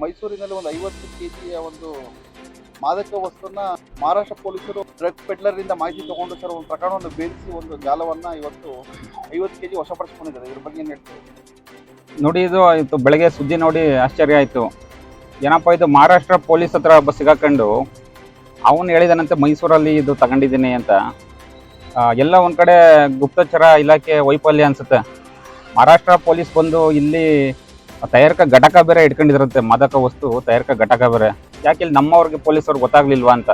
ಮೈಸೂರಿನಲ್ಲಿ ಒಂದು 50 ಕೆಜಿಯ ಒಂದು ಮಾದಕ ವಸ್ತುವನ್ನ ಮಹಾರಾಷ್ಟ್ರ ಪೊಲೀಸರು ಡ್ರಗ್ ಪೆಡ್ಲರ್ ಇಂದ ಮಾಹಿತಿ ತಗೊಂಡು ಸರ್ ಒಂದು ಪ್ರಕರಣವನ್ನು ಬೇಯಿಸಿ ಒಂದು ಜಾಲವನ್ನ ಇವತ್ತು 50 ಕೆಜಿ ವಶಪಡಿಸಿಕೊಂಡಿದ್ದಾರೆ. ಇದ್ರ ಬಗ್ಗೆ ಏನು ಹೇಳ್ತೀವಿ? ನೋಡಿ, ಇದು ಬೆಳಗ್ಗೆ ಸುದ್ದಿ ನೋಡಿ ಆಶ್ಚರ್ಯ ಆಯಿತು. ಏನಪ್ಪ ಇದು ಮಹಾರಾಷ್ಟ್ರ ಪೊಲೀಸ್ ಹತ್ರ ಸಿಗಾಕೊಂಡು ಅವನು ಹೇಳಿದಾನಂತೆ ಮೈಸೂರಲ್ಲಿ ಇದು ತಗೊಂಡಿದ್ದೀನಿ ಅಂತ. ಎಲ್ಲ ಒಂದು ಕಡೆ ಗುಪ್ತಚರ ಇಲಾಖೆ ವೈಫಲ್ಯ ಅನಿಸುತ್ತೆ. ಮಹಾರಾಷ್ಟ್ರ ಪೊಲೀಸ್ ಬಂದು ಇಲ್ಲಿ ತಯಾರಕ ಘಟಕ ಬೇರೆ ಇಟ್ಕೊಂಡಿದ್ರಂತೆ, ಮಾದಕ ವಸ್ತು ತಯಾರಕ ಘಟಕ ಬೇರೆ. ಯಾಕೆ ಇಲ್ಲಿ ನಮ್ಮವ್ರಿಗೆ ಪೊಲೀಸವ್ರಿಗೆ ಗೊತ್ತಾಗ್ಲಿಲ್ವಾ ಅಂತ.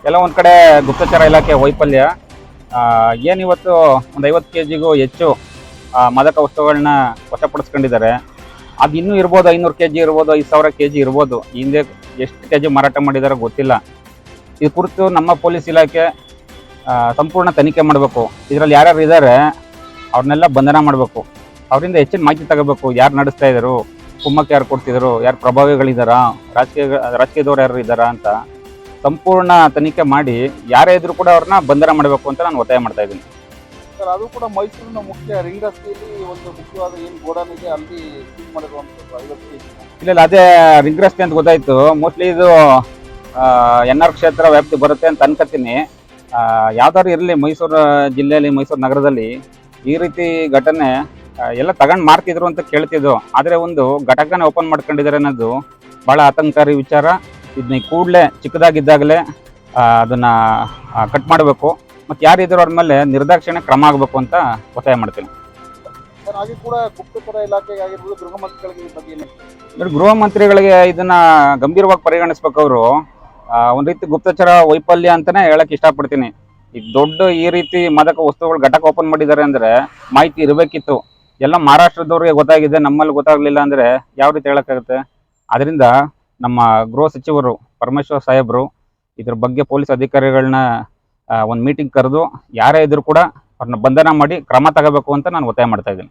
ಎಲ್ಲ ಒಂದು ಕಡೆ ಗುಪ್ತಚರ ಇಲಾಖೆ ವೈಫಲ್ಯ. ಏನಿವತ್ತು ಒಂದು 50 ಕೆಜಿಗೂ ಹೆಚ್ಚು ಮಾದಕ ವಸ್ತುಗಳನ್ನ ವಶಪಡಿಸ್ಕೊಂಡಿದ್ದಾರೆ. ಅದು ಇನ್ನೂ ಇರ್ಬೋದು, 500 ಕೆಜಿ ಇರ್ಬೋದು, 5000 ಕೆಜಿ ಇರ್ಬೋದು. ಹಿಂದೆ ಎಷ್ಟು ಕೆಜಿ ಮಾರಾಟ ಮಾಡಿದಾರೋ ಗೊತ್ತಿಲ್ಲ. ಈ ಕುರಿತು ನಮ್ಮ ಪೊಲೀಸ್ ಇಲಾಖೆ ಸಂಪೂರ್ಣ ತನಿಖೆ ಮಾಡಬೇಕು. ಇದರಲ್ಲಿ ಯಾರ್ಯಾರು ಇದ್ದಾರೆ ಅವ್ರನ್ನೆಲ್ಲ ಬಂಧನ ಮಾಡಬೇಕು. ಅವರಿಂದ ಹೆಚ್ಚಿನ ಮಾಹಿತಿ ತಗೋಬೇಕು. ಯಾರು ನಡೆಸ್ತಾ ಇದ್ರು, ಕುಮ್ಮಕ್ಕೆ ಯಾರು ಕೊಡ್ತಿದ್ರು, ಯಾರು ಪ್ರಭಾವಿಗಳಿದ್ದಾರಾ, ರಾಜಕೀಯದವ್ರು ಯಾರು ಇದ್ದಾರಾ ಅಂತ ಸಂಪೂರ್ಣ ತನಿಖೆ ಮಾಡಿ ಯಾರೇ ಇದ್ರು ಕೂಡ ಅವ್ರನ್ನ ಬಂಧನ ಮಾಡಬೇಕು ಅಂತ ನಾನು ಒತ್ತಾಯ ಮಾಡ್ತಾ ಇದ್ದೀನಿ. ಸರ್, ಅದು ಕೂಡ ಮೈಸೂರಿನ ಮುಖ್ಯ ರಿಂಗ್ ರಸ್ತೆಯಲ್ಲಿ ಒಂದು ಮುಖ್ಯವಾದ ಏನು ಗೋಡನ್ ಇದೆ, ಅಲ್ಲಿ ಸೀಲ್ ಮಾಡಿರುವಂಥದ್ದು 50 ಕೆಜಿ. ಇಲ್ಲ, ಅದೇ ರಿಂಗ್ ರಸ್ತೆ ಅಂತ ಗೊತ್ತಾಯ್ತು. ಮೋಸ್ಟ್ಲಿ ಇದು NR ಕ್ಷೇತ್ರ ವ್ಯಾಪ್ತಿ ಬರುತ್ತೆ ಅಂತ ಅನ್ಕೋತೀನಿ. ಯಾವ್ದಾದ್ರು ಇರಲಿ, ಮೈಸೂರು ಜಿಲ್ಲೆಯಲ್ಲಿ, ಮೈಸೂರು ನಗರದಲ್ಲಿ ಈ ರೀತಿ ಘಟನೆ ಎಲ್ಲ ತಗೊಂಡು ಮಾಡ್ತಿದ್ರು ಅಂತ ಕೇಳ್ತಿದ್ದು. ಆದರೆ ಒಂದು ಘಟಕನ ಓಪನ್ ಮಾಡ್ಕೊಂಡಿದ್ದಾರೆ ಅನ್ನೋದು ಭಾಳ ಆತಂಕಕಾರಿ ವಿಚಾರ. ಇದನ್ನ ಕೂಡಲೇ ಚಿಕ್ಕದಾಗಿದ್ದಾಗಲೇ ಅದನ್ನು ಕಟ್ ಮಾಡಬೇಕು. ಮತ್ತು ಯಾರಿದ್ರು ಅವ್ರ ಮೇಲೆ ನಿರ್ದಾಕ್ಷಿಣ್ಯ ಕ್ರಮ ಆಗಬೇಕು ಅಂತ ಒತ್ತಾಯ ಮಾಡ್ತೀನಿ. ಸರ್, ಹಾಗೆ ಕೂಡ ಗುಪ್ತಚರ ಇಲಾಖೆಗೆ ಆಗಿರ್ಬೋದು, ಗೃಹ ಮಂತ್ರಿಗಳಿಗೆ ಈ ಬಗ್ಗೆ ಏನು? ಗೃಹ ಮಂತ್ರಿಗಳಿಗೆ ಇದನ್ನ ಗಂಭೀರವಾಗಿ ಪರಿಗಣಿಸ್ಬೇಕು. ಅವರು ಒಂದು ರೀತಿ ಗುಪ್ತಚರ ವೈಫಲ್ಯ ಅಂತಲೇ ಹೇಳಕ್ಕೆ ಇಷ್ಟಪಡ್ತೀನಿ. ಈಗ ದೊಡ್ಡ ಈ ರೀತಿ ಮಾದಕ ವಸ್ತುಗಳು ಘಟಕ ಓಪನ್ ಮಾಡಿದ್ದಾರೆ ಅಂದರೆ ಮಾಹಿತಿ ಇರಬೇಕಿತ್ತು. ಎಲ್ಲ ಮಹಾರಾಷ್ಟ್ರದವ್ರಿಗೆ ಗೊತ್ತಾಗಿದೆ, ನಮ್ಮಲ್ಲಿ ಗೊತ್ತಾಗಲಿಲ್ಲ ಅಂದರೆ ಯಾವ ರೀತಿ ಹೇಳೋಕ್ಕಾಗುತ್ತೆ? ಅದರಿಂದ ನಮ್ಮ ಗೃಹ ಸಚಿವರು ಪರಮೇಶ್ವರ್ ಸಾಹೇಬರು ಇದ್ರ ಬಗ್ಗೆ ಪೊಲೀಸ್ ಅಧಿಕಾರಿಗಳನ್ನ ಒಂದು ಮೀಟಿಂಗ್ ಕರೆದು ಯಾರೇ ಇದ್ರೂ ಕೂಡ ಅವ್ರನ್ನ ಬಂಧನ ಮಾಡಿ ಕ್ರಮ ತಗೋಬೇಕು ಅಂತ ನಾನು ಒತ್ತಾಯ ಮಾಡ್ತಾ ಇದ್ದೀನಿ.